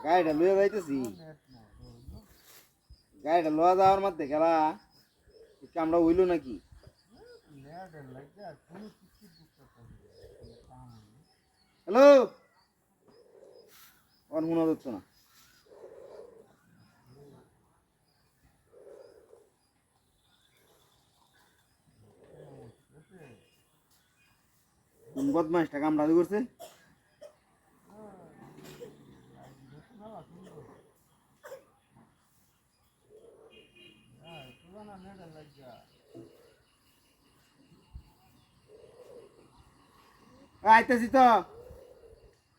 গাড়িটা লয়ে যাইতেছি গাড়িটা লওয়া যাওয়ার মধ্যে গেলা কামড়া হইল নাকি হ্যালো আর মনে হচ্ছে না কোন বদমাইশটা কামড়া করছে আইতেছি তো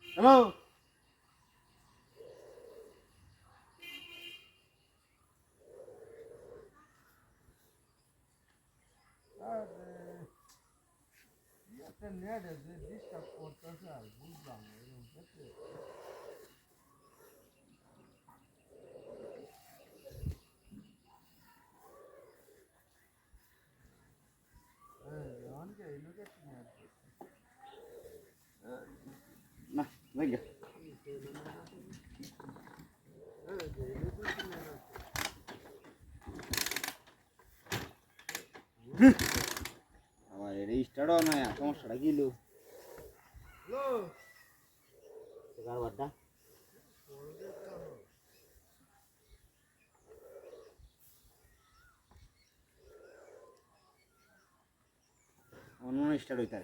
হ্যালো না লাগে আমার এটা স্টার্টও না সমস্যাটা কি লো কারবারটা অন্য স্টার্ট হইতে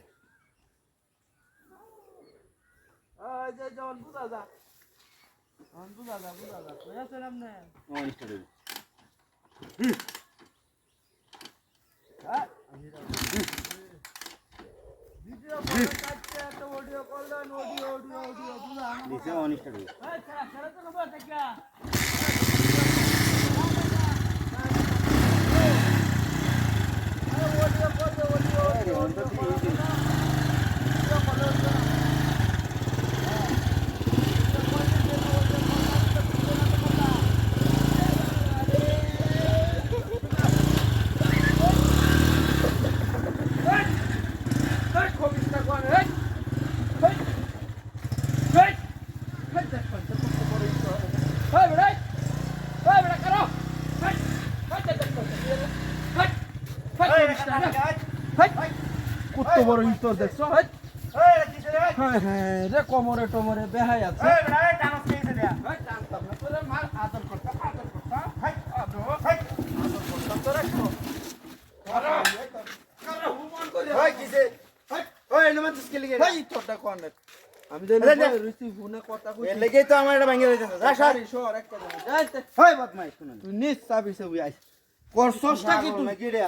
কত বড় ইতর দেখছো রে কোমরে টোমরে বেহাই আছে টানতাম না তোরে মার আদর করতাম তো রাখো আমি ফোনে কথা কই লেগেই তো আমার এটা ভাঙিয়ে দিতেছে যা সরি সর একটা তুই নিস চাবি আইস করছসটা কি তুই